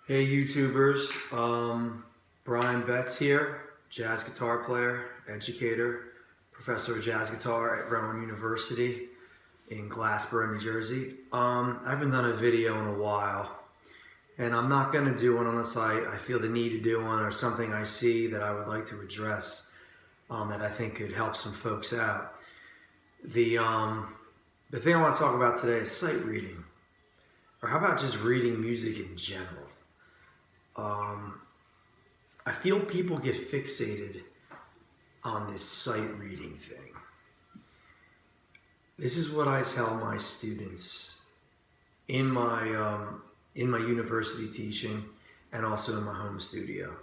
Hey YouTubers, Brian Betz here, jazz guitar player, educator, professor of jazz guitar at Rowan University in Glassboro, New Jersey. I haven't done a video in a while, and I'm not going to do one unless I feel the need to do one or something I see that I would like to address that I think could help some folks out. The thing I want to talk about today is sight reading, or how about just reading music in general. I feel people get fixated on this sight reading thing. This is what I tell my students in my university teaching and also in my home studio.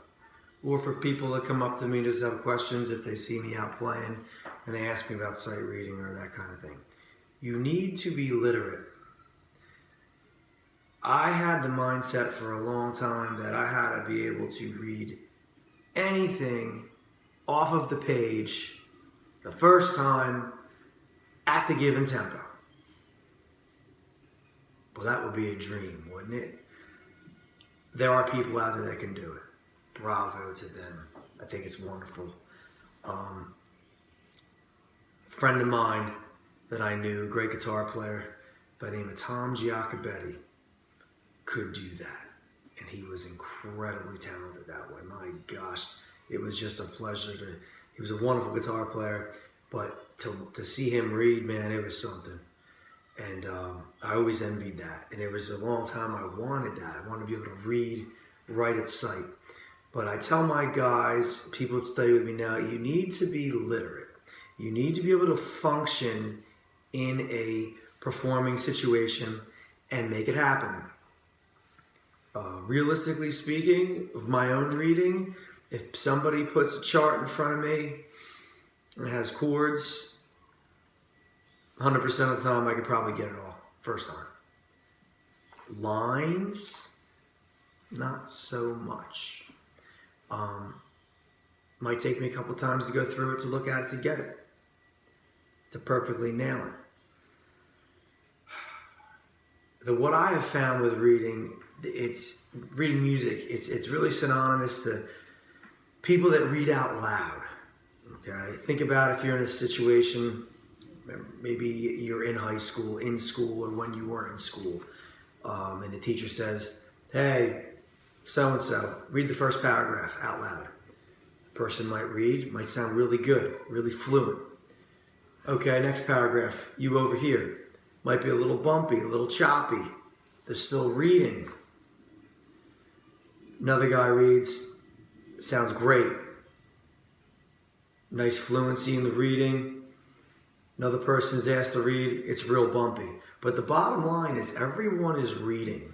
Or for people that come up to me to just have questions if they see me out playing and they ask me about sight reading or that kind of thing. You need to be literate. I had the mindset for a long time that I had to be able to read anything off of the page the first time at the given tempo. Well, that would be a dream, wouldn't it? There are people out there that can do it. Bravo to them. I think it's wonderful. A friend of mine that I knew, a great guitar player by the name of Tom Giacobetti, could do that, and he was incredibly talented that way. My gosh, it was just a pleasure to. He was a wonderful guitar player, but to see him read, man, it was something. And I always envied that, and it was a long time I wanted that. I wanted to be able to read right at sight. But I tell my guys, people that study with me now, you need to be literate. You need to be able to function in a performing situation and make it happen. Realistically speaking, of my own reading, if somebody puts a chart in front of me and it has chords, 100% of the time I could probably get it all first time. Lines, not so much. Might take me a couple times to go through it, to look at it, to get it, to perfectly nail it. What I have found with reading, it's reading music, it's really synonymous to people that read out loud. Okay, think about if you're in a situation, maybe you're in high school, in school, or when you weren't in school, and the teacher says, "Hey, so-and-so, read the first paragraph out loud." The person might read, might sound really good, really fluent. Okay, next paragraph, you over here. Might be a little bumpy, a little choppy. They're still reading. Another guy reads, sounds great. Nice fluency in the reading. Another person's asked to read, it's real bumpy. But the bottom line is everyone is reading,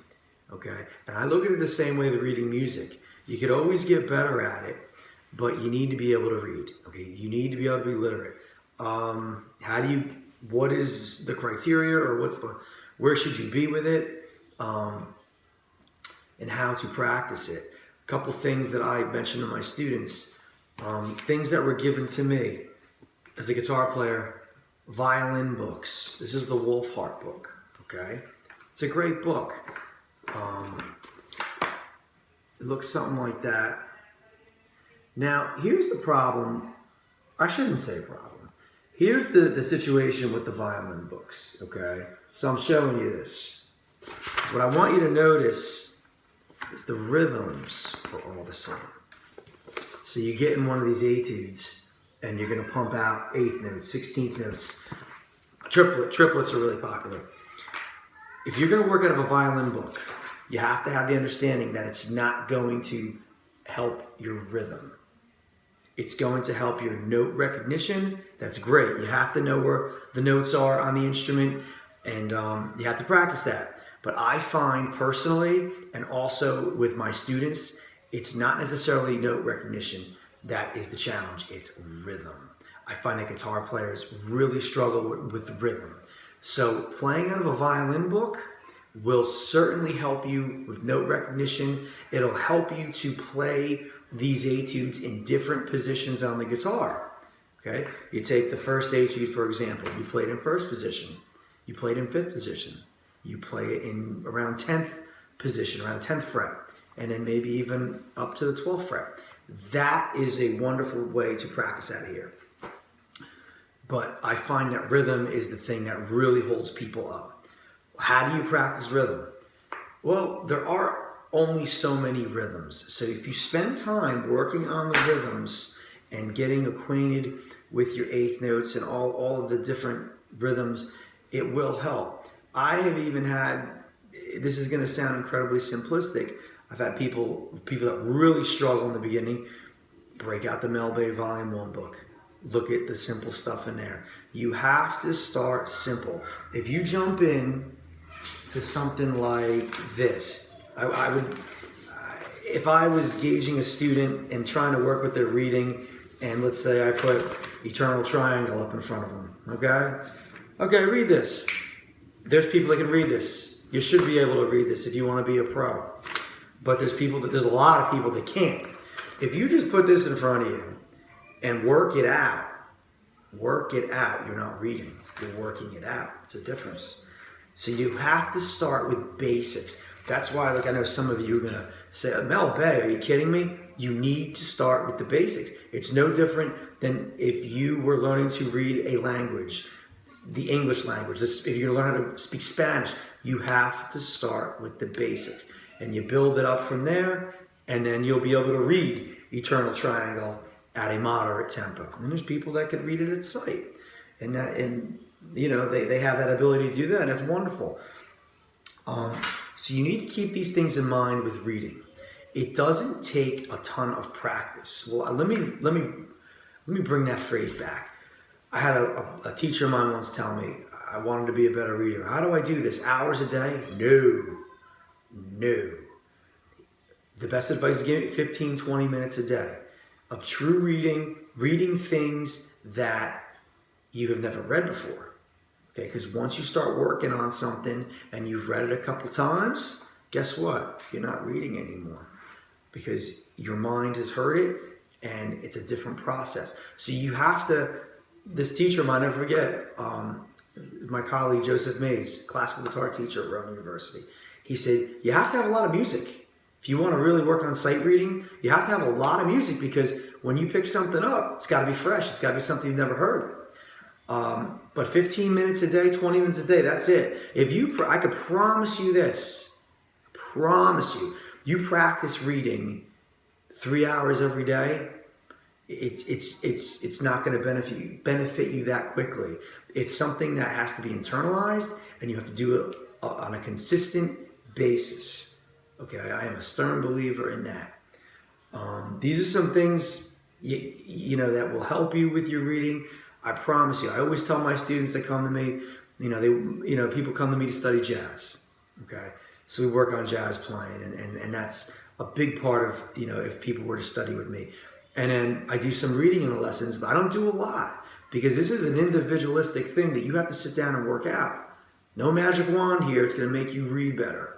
okay? And I look at it the same way with reading music. You could always get better at it, but you need to be able to read, okay? You need to be able to be literate. What is the criteria, or where should you be with it, and how to practice it? A couple things that I mentioned to my students, things that were given to me as a guitar player, violin books. This is the Wolfhart book, okay? It's a great book. It looks something like that. Now, here's the problem. I shouldn't say problem. Here's the situation with the violin books, okay? So I'm showing you this. What I want you to notice is the rhythms are all the same. So you get in one of these etudes, and you're gonna pump out 8th notes, 16th notes. Triplets are really popular. If you're gonna work out of a violin book, you have to have the understanding that it's not going to help your rhythm. It's going to help your note recognition. That's great. You have to know where the notes are on the instrument, and you have to practice that. But I find personally, and also with my students, it's not necessarily note recognition that is the challenge. It's rhythm. I find that guitar players really struggle with rhythm. So playing out of a violin book will certainly help you with note recognition. It'll help you to play these etudes in different positions on the guitar. Okay, you take the first etude, for example. You played in first position. You played in 5th position. You play it in around 10th position, around 10th fret. and then maybe even up to the 12th fret. That is a wonderful way to practice out here. But I find that rhythm is the thing that really holds people up. How do you practice rhythm? Well, there are only so many rhythms. So if you spend time working on the rhythms and getting acquainted with your eighth notes and all of the different rhythms, it will help. I have even had, this is going to sound incredibly simplistic, I've had people that really struggle in the beginning, break out the Mel Bay Volume 1 book. Look at the simple stuff in there. You have to start simple. If you jump in to something like this, I would, if I was gauging a student and trying to work with their reading, and let's say I put Eternal Triangle up in front of them, okay? Okay, read this. There's people that can read this. You should be able to read this if you want to be a pro. But there's a lot of people that can't. If you just put this in front of you and work it out, you're not reading, you're working it out. It's a difference. So you have to start with basics. That's why, like, I know some of you are gonna say, Mel Bay, are you kidding me? You need to start with the basics. It's no different than if you were learning to read a language, the English language. If you're learning how to speak Spanish, you have to start with the basics. And you build it up from there, and then you'll be able to read Eternal Triangle at a moderate tempo. And there's people that can read it at sight. And you know, they have that ability to do that, and it's wonderful. So you need to keep these things in mind with reading. It doesn't take a ton of practice. Well, let me bring that phrase back. I had a teacher of mine once tell me, I wanted to be a better reader. How do I do this? Hours a day? No. The best advice is give me 15, 20 minutes a day of true reading things that you have never read before. Okay, because once you start working on something and you've read it a couple times, guess what? You're not reading anymore because your mind has heard it and it's a different process. So you have to, this teacher of mine, I'll never forget, my colleague Joseph Mays, classical guitar teacher at Rowan University, he said, you have to have a lot of music. If you want to really work on sight reading, you have to have a lot of music because when you pick something up, it's got to be fresh. It's got to be something you've never heard. But 15 minutes a day, 20 minutes a day, that's it. I could promise you this, you practice reading 3 hours every day, it's not going to benefit you that quickly. It's something that has to be internalized, and you have to do it on a consistent basis. Okay, I am a stern believer in that. These are some things you know that will help you with your reading. I promise you. I always tell my students that come to me, people come to me to study jazz. Okay, so we work on jazz playing, and that's a big part of, if people were to study with me. And then I do some reading in the lessons, but I don't do a lot because this is an individualistic thing that you have to sit down and work out. No magic wand here. It's going to make you read better.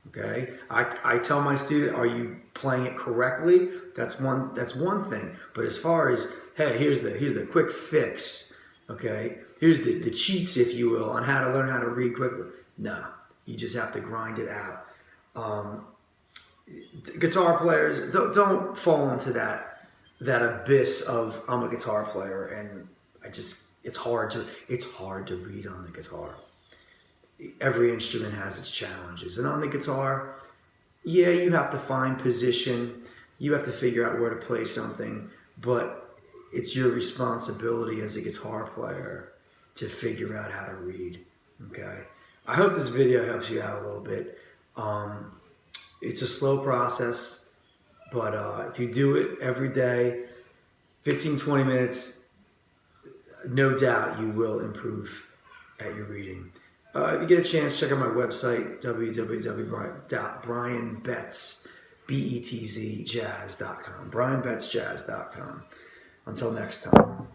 Okay, I tell my student, are you playing it correctly? That's one thing. But as far as, hey, here's the quick fix. Okay, here's the cheats, if you will, on how to learn how to read quickly. No, you just have to grind it out. Guitar players, don't fall into that abyss of I'm a guitar player and it's hard to read on the guitar. Every instrument has its challenges, and on the guitar, yeah, you have to find position, you have to figure out where to play something, but it's your responsibility as a guitar player to figure out how to read. Okay, I hope this video helps you out a little bit. It's a slow process, but if you do it every day, 15-20 minutes, no doubt you will improve at your reading. If you get a chance, check out my website, www.brianbetz.com. brianbetz.com. Until next time.